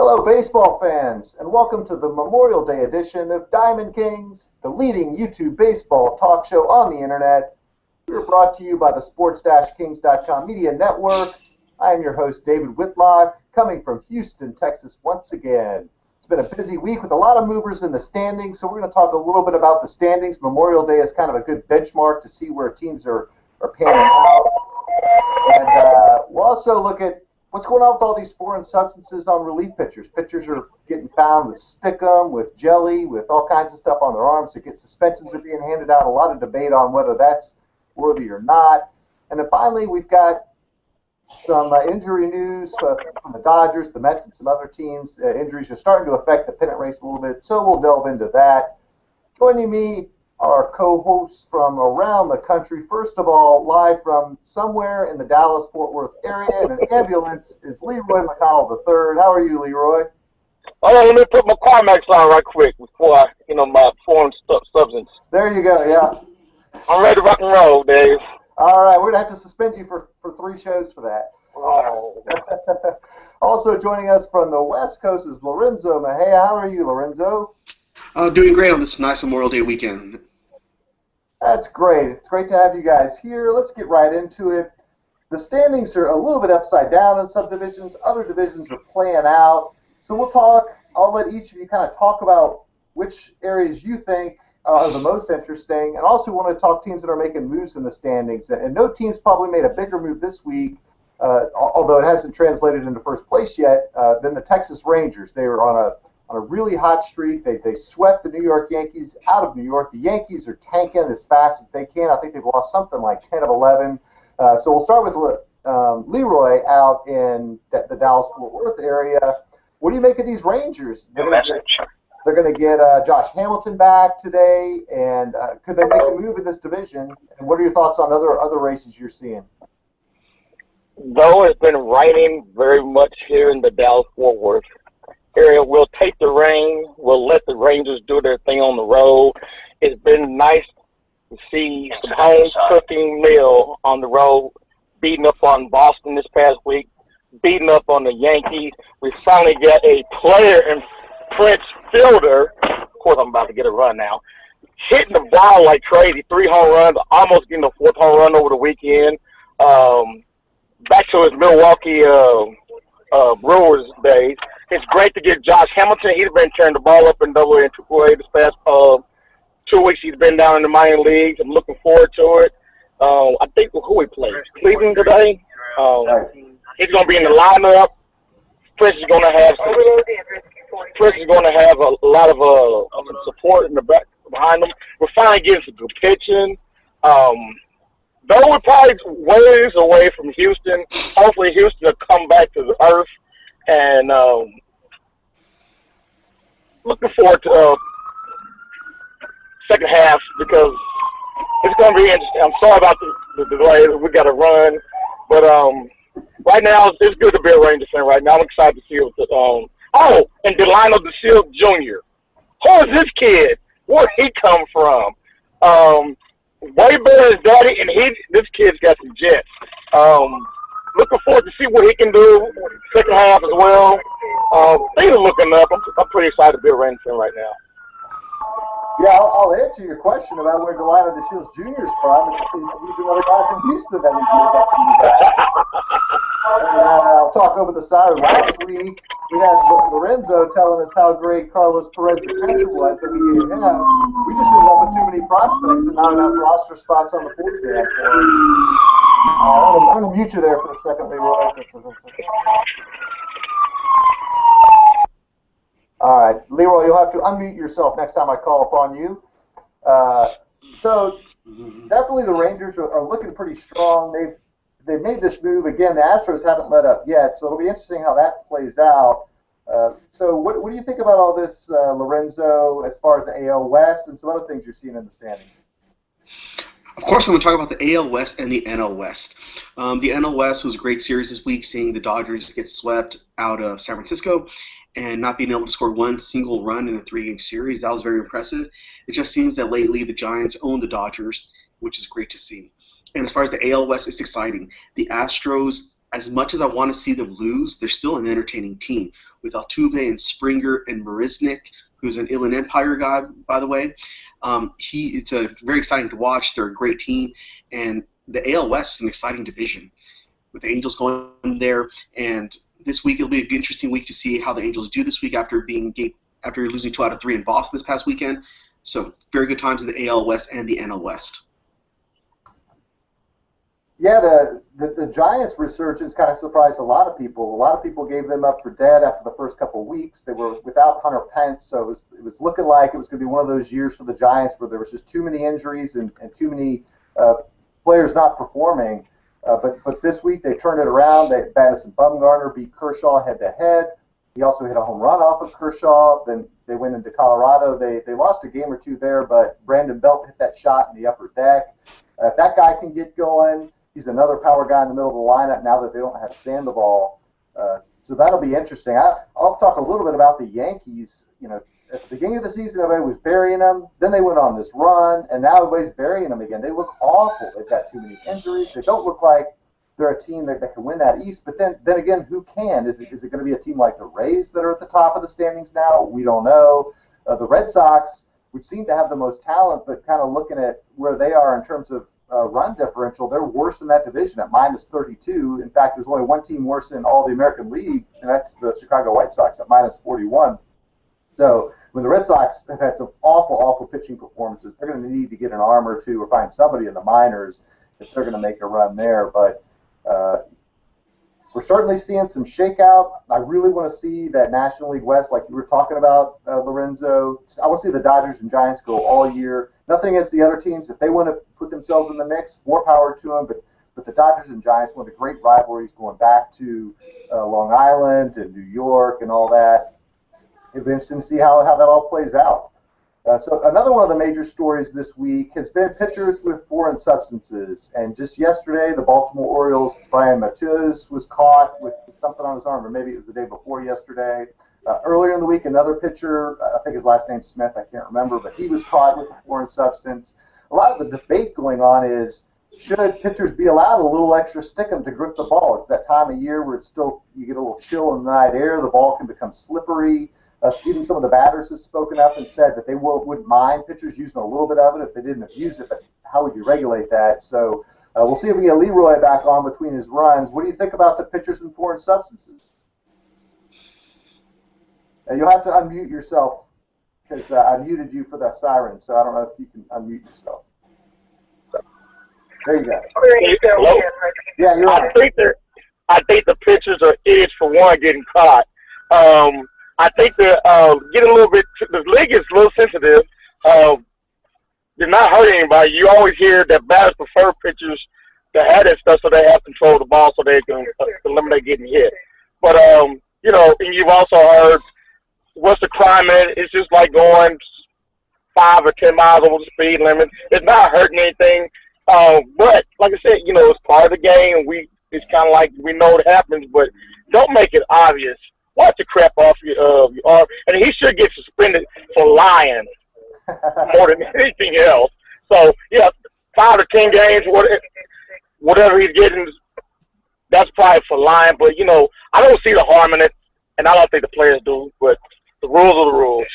Hello, baseball fans, and welcome to the Memorial Day edition of Diamond Kings, the leading YouTube baseball talk show on the internet. We're brought to you by the sports-kings.com media network. I am your host, David Whitlock, coming from Houston, Texas once again. It's been a busy week with a lot of movers in the standings, so we're going to talk a little bit about the standings. Memorial Day is kind of a good benchmark to see where teams are panning out. And we'll also look at what's going on with all these foreign substances on relief pitchers. Pitchers are getting found with stickum, with jelly, with all kinds of stuff on their arms. Suspensions are being handed out. A lot of debate on whether that's worthy or not. And then finally, we've got some injury news from the Dodgers, the Mets, and some other teams. Injuries are starting to affect the pennant race a little bit, so we'll delve into that. Joining me are co-hosts from around the country. First of all, live from somewhere in the Dallas-Fort Worth area in an ambulance is Leroy McConnell III. How are you, Leroy? Oh, let me put my CarMax on right quick before I, my foreign substance. There you go, yeah. I'm ready to rock and roll, Dave. All right, we're going to have to suspend you for 3 shows for that. Oh. Also joining us from the West Coast is Lorenzo Mejia. How are you, Lorenzo? Doing great on this nice Memorial Day weekend. That's great. It's great to have you guys here. Let's get right into it. The standings are a little bit upside down in some divisions. Other divisions are playing out. So I'll let each of you kind of talk about which areas you think are the most interesting, and also want to talk teams that are making moves in the standings. And no team's probably made a bigger move this week, although it hasn't translated into first place yet, than the Texas Rangers. They were on a really hot streak. They swept the New York Yankees out of New York. The Yankees are tanking as fast as they can. I think they've lost something like 10 of 11. So we'll start with Leroy out in the Dallas-Fort Worth area. What do you make of these Rangers? They're going to get Josh Hamilton back today, and could they make a move in this division? And what are your thoughts on other races you're seeing? Though it's been raining very much here in the Dallas-Fort Worth area, we'll take the rain. We'll let the Rangers do their thing on the road. It's been nice to see some home cooking meal on the road, beating up on Boston this past week, beating up on the Yankees. We finally got a player in French fielder. Of course, I'm about to get a run now. Hitting the ball like crazy. 3 home runs, almost getting a 4th home run over the weekend. Back to his Milwaukee Brewers days. It's great to get Josh Hamilton. He's been turning the ball up in Double A and Triple A this past 2 weeks. He's been down in the minor leagues. I'm looking forward to it. I think who he plays? Cleveland today. He's going to be in the lineup. Prince is going to have a lot of support in the back behind him. We're finally getting some good pitching. Though we're probably ways away from Houston, hopefully Houston will come back to the earth. And looking forward to second half because it's going to be interesting. I'm sorry about the delay. We got to run. But right now, it's good to be a Ranger fan right now. I'm excited to see what and Delano DeShields Jr. Who is this kid? Where'd he come from? Way better his daddy, and this kid's got some jets. Looking forward to see what he can do second half as well. Things are looking up. I'm pretty excited to be a Ranger fan right now. Yeah, I'll answer your question about where Delano DeShields Jr. is from. He's another guy from Houston that we gave up to you guys. And I'll talk over the side. Last week, we had Lorenzo telling us how great Carlos Perez the catcher was that we didn't have. We just ended up with too many prospects and not enough roster spots on the fourth day. I'm going to mute you there for a second, Leroy. All right, Leroy, you'll have to unmute yourself next time I call upon you. So definitely the Rangers are looking pretty strong. They've made this move. Again, the Astros haven't let up yet, so it'll be interesting how that plays out. So what do you think about all this, Lorenzo, as far as the AL West and some other things you're seeing in the standings? Of course, I'm going to talk about the AL West and the NL West. The NL West was a great series this week, seeing the Dodgers get swept out of San Francisco and not being able to score one single run in a 3-game series. That was very impressive. It just seems that lately the Giants own the Dodgers, which is great to see. And as far as the AL West, it's exciting. The Astros as much as I want to see them lose, they're still an entertaining team. With Altuve and Springer and Marisnik, who's an Inland Empire guy, by the way. It's very exciting to watch. They're a great team. And the AL West is an exciting division with the Angels going there. And this week it'll be an interesting week to see how the Angels do this week after losing 2 out of 3 in Boston this past weekend. So very good times in the AL West and the NL West. Yeah, the Giants' resurgence kind of surprised a lot of people. A lot of people gave them up for dead after the first couple of weeks. They were without Hunter Pence, so it was looking like it was going to be one of those years for the Giants where there was just too many injuries and too many players not performing. But this week they turned it around. Madison Bumgarner beat Kershaw head-to-head. He also hit a home run off of Kershaw. Then they went into Colorado. They lost a game or two there, but Brandon Belt hit that shot in the upper deck. If that guy can get going, he's another power guy in the middle of the lineup now that they don't have Sandoval. So that'll be interesting. I'll talk a little bit about the Yankees. You know, at the beginning of the season, everybody was burying them. Then they went on this run, and now everybody's burying them again. They look awful. They've got too many injuries. They don't look like they're a team that can win that East. But then again, who can? Is it going to be a team like the Rays that are at the top of the standings now? We don't know. The Red Sox, which seem to have the most talent, but kind of looking at where they are in terms of run differential, they're worse in that division at -32. In fact, there's only one team worse in all the American League, and that's the Chicago White Sox at -41. So when the Red Sox have had some awful pitching performances, they're going to need to get an arm or two or find somebody in the minors if they're going to make a run there. But we're certainly seeing some shakeout. I really want to see that National League West, like you were talking about, Lorenzo. I want to see the Dodgers and Giants go all year. Nothing against the other teams. If they want to put themselves in the mix, more power to them. But the Dodgers and Giants, one of the great rivalries going back to Long Island and New York and all that. It'll be interesting to see how that all plays out. So another one of the major stories this week has been pitchers with foreign substances. And just yesterday, the Baltimore Orioles' Brian Matusz was caught with something on his arm, or maybe it was the day before yesterday. Earlier in the week, another pitcher, I think his last name's Smith, I can't remember, but he was caught with a foreign substance. A lot of the debate going on is, should pitchers be allowed a little extra stickum to grip the ball? It's that time of year where it's still, you get a little chill in the night air, the ball can become slippery. Even some of the batters have spoken up and said that they wouldn't mind pitchers using a little bit of it if they didn't abuse it, but how would you regulate that? So we'll see if we get Leroy back on between his runs. What do you think about the pitchers and foreign substances? You'll have to unmute yourself because I muted you for the siren, so I don't know if you can unmute yourself. There you go. Hello? Yeah, you're on. I think the pitchers are idiots for one getting caught. I think they're getting a little bit. The league is a little sensitive. They're not hurting anybody. You always hear that batters prefer pitchers that have that stuff so they have control of the ball so they can eliminate getting hit. But you know, and you've also heard what's the climate? It's just like going 5 or 10 miles over the speed limit. It's not hurting anything. But like I said, you know, it's part of the game. It's kind of like we know it happens, but don't make it obvious. Watch the crap off your arm, and he should get suspended for lying more than anything else. So yeah, 5 or 10 games, whatever he's getting, that's probably for lying. But you know, I don't see the harm in it, and I don't think the players do. But the rules are the rules.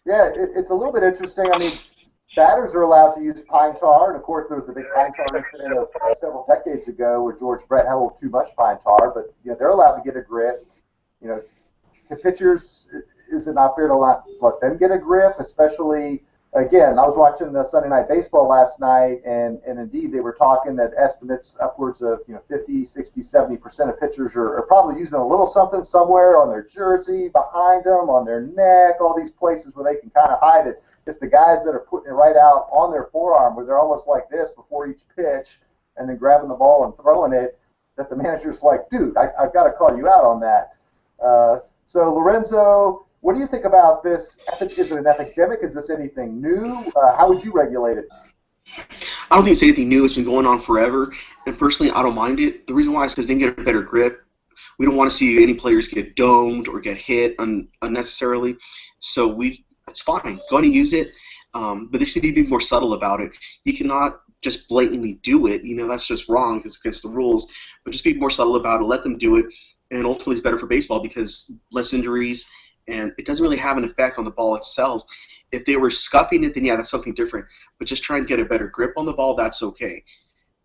Yeah, it's a little bit interesting. I mean, batters are allowed to use pine tar, and of course there was the big pine tar incident of several decades ago where George Brett had a little too much pine tar, but you know, they're allowed to get a grip. You know, the pitchers, is it not fair to let them get a grip, especially, again, I was watching the Sunday Night Baseball last night, and indeed they were talking that estimates upwards of 50, 60, 70% of pitchers are probably using a little something somewhere on their jersey, behind them, on their neck, all these places where they can kind of hide it. It's the guys that are putting it right out on their forearm where they're almost like this before each pitch and then grabbing the ball and throwing it that the manager's like, dude, I've got to call you out on that. So, Lorenzo, what do you think about this? Is it an epidemic? Is this anything new? How would you regulate it? I don't think it's anything new. It's been going on forever. And personally, I don't mind it. The reason why is because they can get a better grip. We don't want to see any players get domed or get hit unnecessarily. So it's fine. Go ahead and use it. But they just need to be more subtle about it. You cannot just blatantly do it. That's just wrong because it's against the rules. But just be more subtle about it, let them do it, and ultimately it's better for baseball because less injuries, and it doesn't really have an effect on the ball itself. If they were scuffing it, then yeah, that's something different. But just try and get a better grip on the ball, that's okay.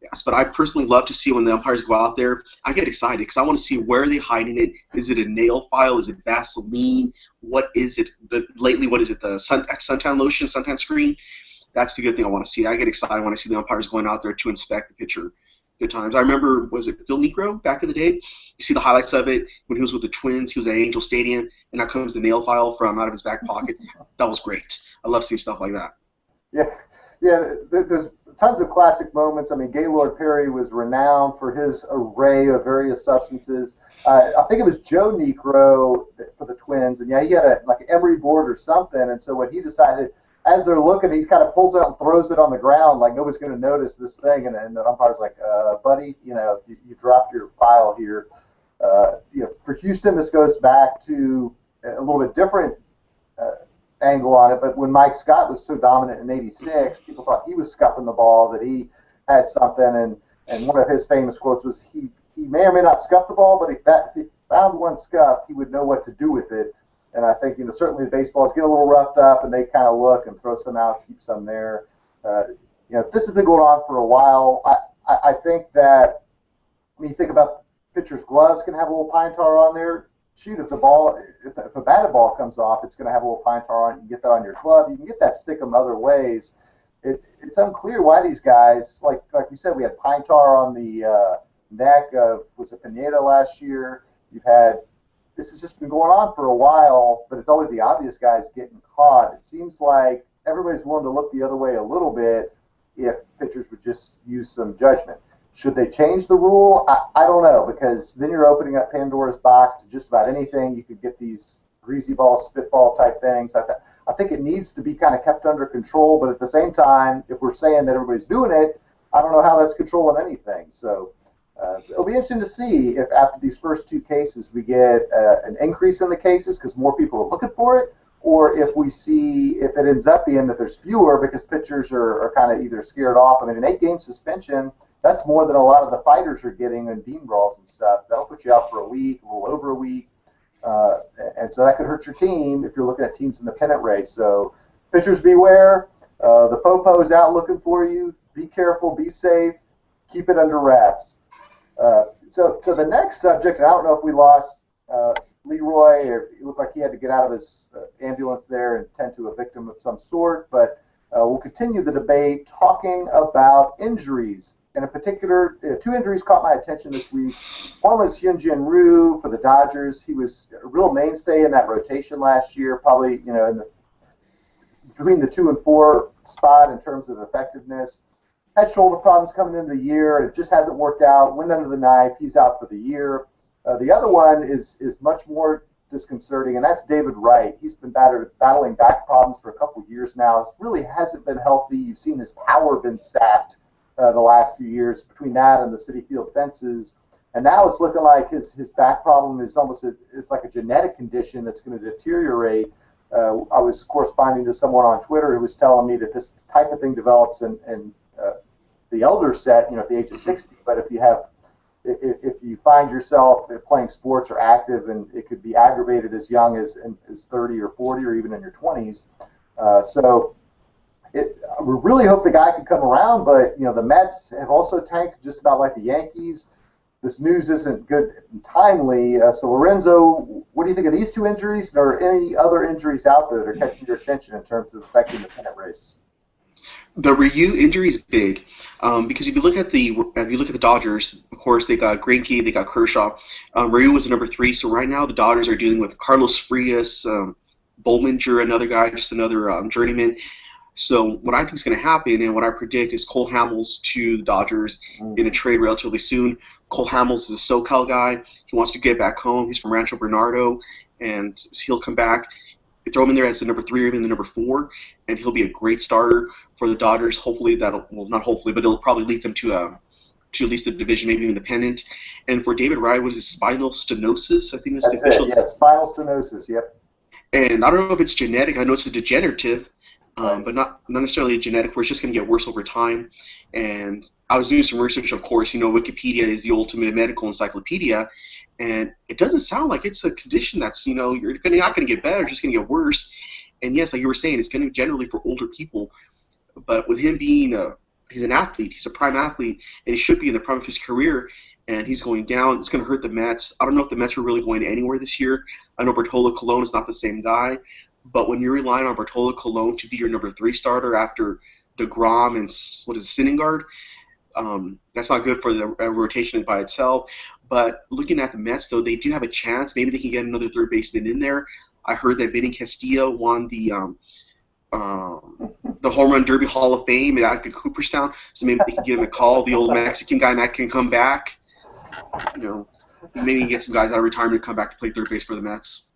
Yes, but I personally love to see when the umpires go out there. I get excited because I want to see where are they hiding it. Is it a nail file? Is it Vaseline? What is it? Lately, what is it? The suntan lotion, suntan screen? That's the good thing I want to see. I get excited when I see the umpires going out there to inspect the pitcher. Good times. I remember, was it Phil Niekro back in the day? You see the highlights of it when he was with the Twins. He was at Angel Stadium, and out comes the nail file from out of his back pocket. That was great. I love seeing stuff like that. Yeah. There's tons of classic moments. I mean, Gaylord Perry was renowned for his array of various substances. I think it was Joe Niekro for the Twins, and yeah, he had like an emery board or something, and so what he decided, as they're looking, he kind of pulls it out and throws it on the ground like nobody's going to notice this thing, and the umpire's like, buddy, you dropped your file here. For Houston, this goes back to a little bit different angle on it, but when Mike Scott was so dominant in '86, people thought he was scuffing the ball, that he had something, and one of his famous quotes was, he may or may not scuff the ball, but if he found one scuff, he would know what to do with it. And I think, certainly the baseballs get a little roughed up, and they kind of look and throw some out, keep some there. This has been going on for a while. I think that when you think about pitchers' gloves can have a little pine tar on there. Shoot, if a batted ball comes off, it's going to have a little pine tar on it. You can get that on your glove. You can get that stick 'em other ways. It's unclear why these guys, like you said, we had pine tar on the neck of, was it Pineda last year? This has just been going on for a while, but it's always the obvious guys getting caught. It seems like everybody's willing to look the other way a little bit if pitchers would just use some judgment. Should they change the rule? I don't know, because then you're opening up Pandora's box to just about anything. You could get these greasy ball, spitball type things. I think it needs to be kind of kept under control, but at the same time, if we're saying that everybody's doing it, I don't know how that's controlling anything. So it'll be interesting to see if after these first two cases we get an increase in the cases because more people are looking for it, or if it ends up being that there's fewer because pitchers are kind of either scared off. I mean, an 8-game suspension, that's more than a lot of the fighters are getting in bean brawls and stuff. That'll put you out for a week, a little over a week. And so that could hurt your team if you're looking at teams in the pennant race. So pitchers beware. The popo's out looking for you. Be careful. Be safe. Keep it under wraps. So to the next subject, and I don't know if we lost Leroy, or it looked like he had to get out of his ambulance there and tend to a victim of some sort, but we'll continue the debate talking about injuries. And in particular, two injuries caught my attention this week. One was Hyun-jin Ryu for the Dodgers. He was a real mainstay in that rotation last year, probably between the 2 and 4 spot in terms of effectiveness. Had shoulder problems coming into the year, and it just hasn't worked out. Went under the knife. He's out for the year. The other one is much more disconcerting, and that's David Wright. He's been battling back problems for a couple of years now. It really hasn't been healthy. You've seen his power been sapped the last few years between that and the Citi Field fences. And now it's looking like his back problem is it's like a genetic condition that's going to deteriorate. I was corresponding to someone on Twitter who was telling me that this type of thing develops in the elder set, at the age of 60. But if you find yourself playing sports or active, and it could be aggravated as young as 30 or 40 or even in your 20s. We really hope the guy can come around, but the Mets have also tanked just about like the Yankees. This news isn't good and timely. So Lorenzo, what do you think of these two injuries? Are there any other injuries out there that are catching your attention in terms of affecting the pennant race? The Ryu injury is big because if you look at the Dodgers, of course they got Greinke, they got Kershaw. Ryu was the number 3, so right now the Dodgers are dealing with Carlos Frias, Bollinger, another guy, just another journeyman. So what I think is going to happen, and what I predict, is Cole Hamels to the Dodgers in a trade relatively soon. Cole Hamels is a SoCal guy. He wants to get back home. He's from Rancho Bernardo, and he'll come back. You throw him in there as the number 3 or even the number 4, and he'll be a great starter for the Dodgers. Hopefully but it'll probably lead them to at least the division, maybe even the pennant. And for David Wright, what is it, spinal stenosis? I think that's the official. Yeah, spinal stenosis, yep. And I don't know if it's genetic. I know it's a degenerative, but not necessarily genetic, where it's just going to get worse over time. And I was doing some research, of course. Wikipedia is the ultimate medical encyclopedia, and it doesn't sound like it's a condition that's you're not going to get better, it's just going to get worse. And yes, like you were saying, it's going to be generally for older people. But with him being he's an athlete, he's a prime athlete, and he should be in the prime of his career, and he's going down. It's going to hurt the Mets. I don't know if the Mets were really going anywhere this year. I know Bartolo Colon is not the same guy, but when you're relying on Bartolo Colon to be your number 3 starter after DeGrom and Syndergaard, that's not good for the rotation by itself. But looking at the Mets, though, they do have a chance. Maybe they can get another third baseman in there. I heard that Benny Castillo won the Home Run Derby Hall of Fame at Cooperstown, so maybe they can give him a call. The old Mexican guy, Matt, can come back. Maybe get some guys out of retirement to come back to play third base for the Mets.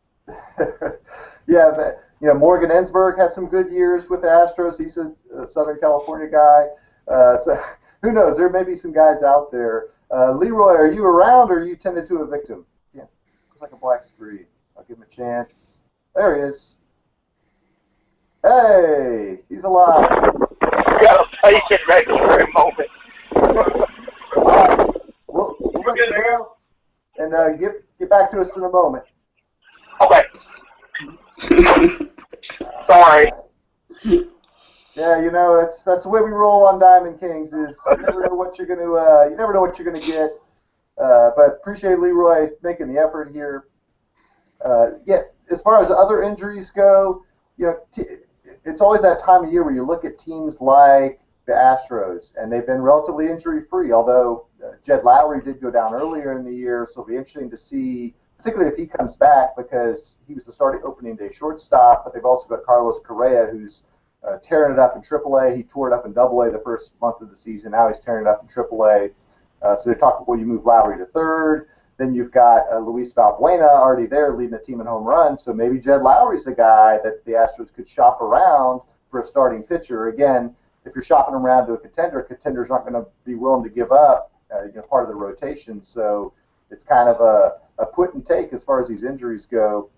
Yeah, but, Morgan Ensberg had some good years with the Astros. He's a Southern California guy. So who knows? There may be some guys out there. Leroy, are you around, or are you tended to a victim? Yeah, looks like a black screen. I'll give him a chance. There he is. Hey, he's alive. Got a patient ready for a moment. All right. We'll let you go and get back to us in a moment. Okay. Sorry. Yeah, that's the way we roll on Diamond Kings. Is you never know what you're gonna get. But appreciate Leroy making the effort here. As far as other injuries go, it's always that time of year where you look at teams like the Astros, and they've been relatively injury-free, although Jed Lowry did go down earlier in the year, so it'll be interesting to see, particularly if he comes back, because he was the starting opening day shortstop, but they've also got Carlos Correa, who's tearing it up in AAA. He tore it up in AA the first month of the season. Now he's tearing it up in AAA. So they're talking, well, you move Lowry to third. Then you've got Luis Valbuena already there leading the team in home runs. So maybe Jed Lowry's the guy that the Astros could shop around for a starting pitcher. Again, if you're shopping around to a contenders aren't going to be willing to give up part of the rotation. So it's kind of a put and take as far as these injuries go.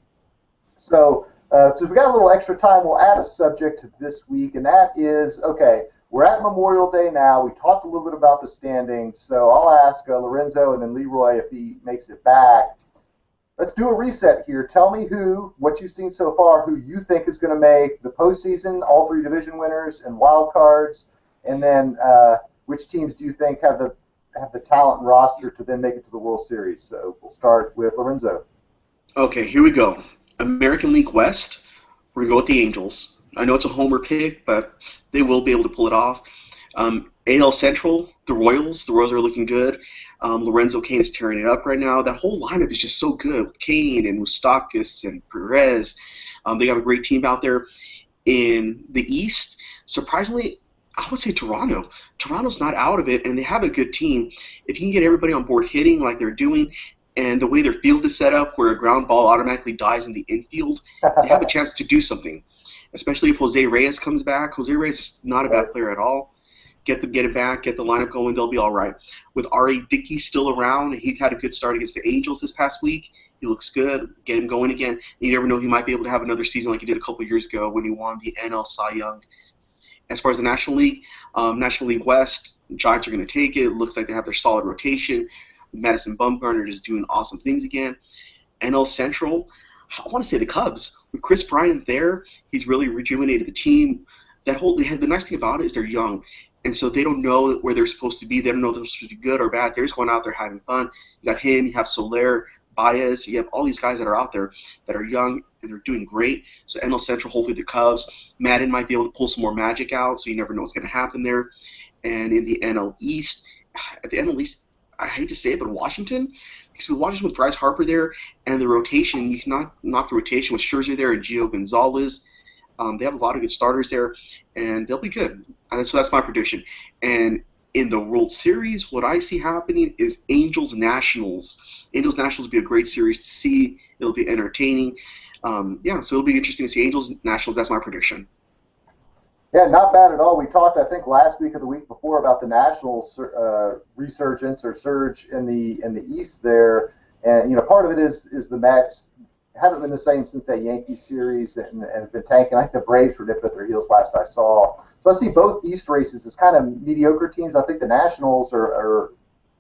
So if we've got a little extra time, we'll add a subject this week, and that is, okay, we're at Memorial Day now. We talked a little bit about the standings, so I'll ask Lorenzo and then Leroy if he makes it back. Let's do a reset here. Tell me what you've seen so far, who you think is going to make the postseason, all 3 division winners and wild cards, and then which teams do you think have the talent and roster to then make it to the World Series? So we'll start with Lorenzo. Okay, here we go. American League West, we're going to go with the Angels. I know it's a homer pick, but they will be able to pull it off. AL Central, the Royals. The Royals are looking good. Lorenzo Cain is tearing it up right now. That whole lineup is just so good with Cain and Moustakas and Perez. They have a great team out there. In the East, surprisingly, I would say Toronto. Toronto's not out of it, and they have a good team. If you can get everybody on board hitting like they're doing, and the way their field is set up where a ground ball automatically dies in the infield, they have a chance to do something. Especially if Jose Reyes comes back. Jose Reyes is not a bad player at all. Get it back, get the lineup going, they'll be all right. With R.A. Dickey still around, he had a good start against the Angels this past week. He looks good. Get him going again. You never know, he might be able to have another season like he did a couple years ago when he won the NL Cy Young. As far as the National League West, Giants are going to take it. It looks like they have their solid rotation. Madison Bumgarner is doing awesome things again. NL Central, I want to say the Cubs. With Chris Bryant there, he's really rejuvenated the team. The nice thing about it is they're young, and so they don't know where they're supposed to be. They don't know if they're supposed to be good or bad. They're just going out there having fun. You got him, you have Soler, Baez, you have all these guys that are out there that are young, and they're doing great. So NL Central, hopefully the Cubs. Madden might be able to pull some more magic out, so you never know what's going to happen there. And in the NL East, I hate to say it, but Washington, because with Washington with Bryce Harper there and the rotation, you cannot knock the rotation with Scherzer there and Gio Gonzalez. They have a lot of good starters there, and they'll be good. And so that's my prediction. And in the World Series, what I see happening is Angels-Nationals. Angels-Nationals will be a great series to see. It'll be entertaining. So it'll be interesting to see Angels-Nationals. That's my prediction. Yeah, not bad at all. We talked, I think, last week or the week before about the Nationals resurgence or surge in the East there, and part of it is the Mets haven't been the same since that Yankees series and have been tanking. I think the Braves were nipping at their heels last I saw. So I see both East races as kind of mediocre teams. I think the Nationals are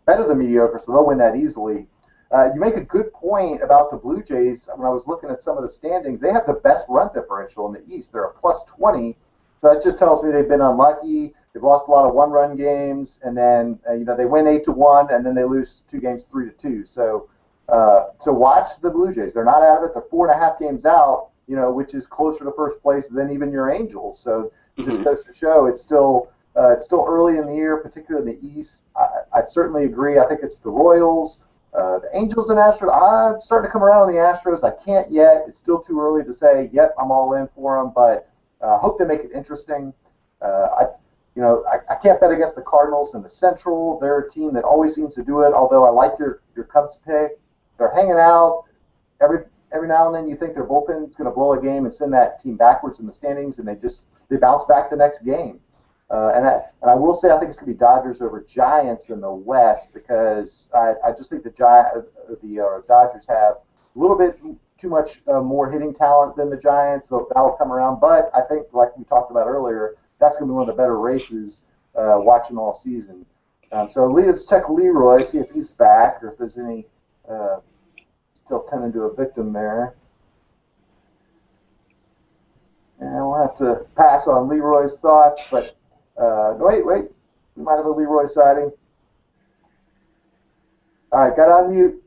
better than mediocre, so they'll win that easily. You make a good point about the Blue Jays. When I was looking at some of the standings, they have the best run differential in the East. They're a plus 20. So that just tells me they've been unlucky. They've lost a lot of one-run games, and then they win 8-1, and then they lose 2 games 3-2. So watch the Blue Jays. They're not out of it. They're 4.5 games out, which is closer to first place than even your Angels. So it just goes to show it's still early in the year, particularly in the East. I certainly agree. I think it's the Royals, the Angels, and Astros. I'm starting to come around on the Astros. I can't yet. It's still too early to say, yep, I'm all in for them, but I hope they make it interesting. I can't bet against the Cardinals in the Central. They're a team that always seems to do it, although I like your Cubs pick. They're hanging out. Every now and then you think their bullpen is going to blow a game and send that team backwards in the standings, and they bounce back the next game. And I will say I think it's going to be Dodgers over Giants in the West because I just think the Dodgers have a little bit too much more hitting talent than the Giants. So that'll come around. But I think, like we talked about earlier, that's going to be one of the better races watching all season. So let's check Leroy, see if he's back or if there's any still tending to a victim there. And we'll have to pass on Leroy's thoughts, but wait, we might have a Leroy sighting. All right, got on mute.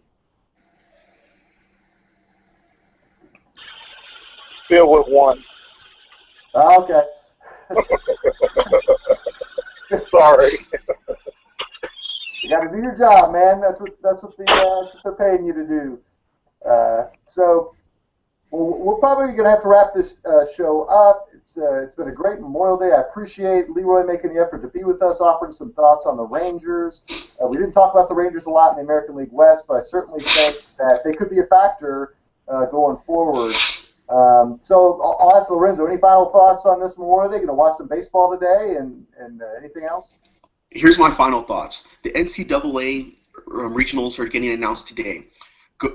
Still with one. Okay. Sorry. You got to do your job, man. That's what they're paying you to do. So we're probably going to have to wrap this show up. It's been a great Memorial Day. I appreciate Leroy making the effort to be with us, offering some thoughts on the Rangers. We didn't talk about the Rangers a lot in the American League West, but I certainly think that they could be a factor going forward. So I'll ask Lorenzo, any final thoughts on this Memorial Day? Going to watch some baseball today and anything else? Here's my final thoughts. The NCAA regionals are getting announced today.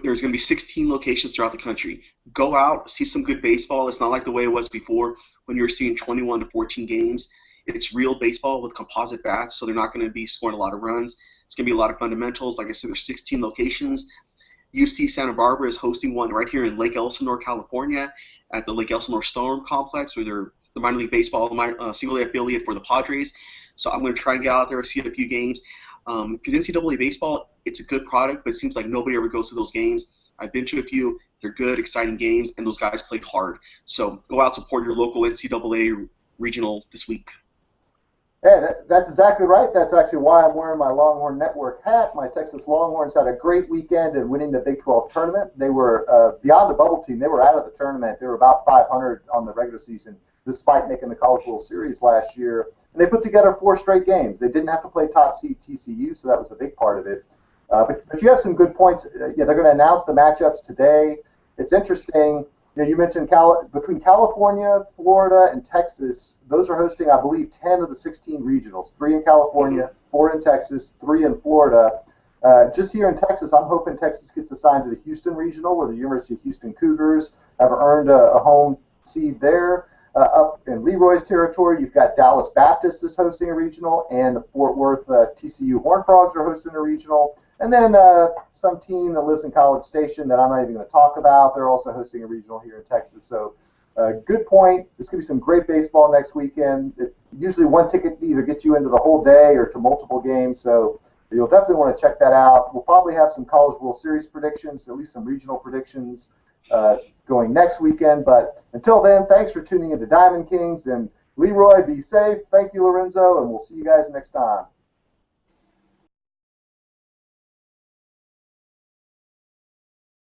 There's going to be 16 locations throughout the country. Go out, see some good baseball. It's not like the way it was before when you were seeing 21 to 14 games. It's real baseball with composite bats, so they're not going to be scoring a lot of runs. It's going to be a lot of fundamentals. Like I said, there's 16 locations. UC Santa Barbara is hosting one right here in Lake Elsinore, California, at the Lake Elsinore Storm Complex, where they're the minor league baseball single-A affiliate for the Padres. So I'm going to try and get out there and see a few games. Because NCAA baseball, it's a good product, but it seems like nobody ever goes to those games. I've been to a few. They're good, exciting games, and those guys play hard. So go out, support your local NCAA regional this week. Yeah, that's exactly right. That's actually why I'm wearing my Longhorn Network hat. My Texas Longhorns had a great weekend in winning the Big 12 tournament. They were beyond the bubble team. They were out of the tournament. They were about 500 on the regular season, despite making the College World Series last year. And they put together 4 straight games. They didn't have to play top seed TCU, so that was a big part of it. But you have some good points. They're going to announce the matchups today. It's interesting. You mentioned between California, Florida, and Texas, those are hosting, I believe, 10 of the 16 regionals. 3 in California, 4 in Texas, 3 in Florida. Just here in Texas, I'm hoping Texas gets assigned to the Houston regional, where the University of Houston Cougars have earned a home seed there. Up in Leroy's territory, you've got Dallas Baptist is hosting a regional, and the Fort Worth TCU Horned Frogs are hosting a regional. And then some team that lives in College Station that I'm not even going to talk about, they're also hosting a regional here in Texas. So good point. There's going to be some great baseball next weekend. Usually one ticket either gets you into the whole day or to multiple games, so you'll definitely want to check that out. We'll probably have some College World Series predictions, at least some regional predictions going next weekend. But until then, thanks for tuning into Diamond Kings. And Leroy, be safe. Thank you, Lorenzo, and we'll see you guys next time.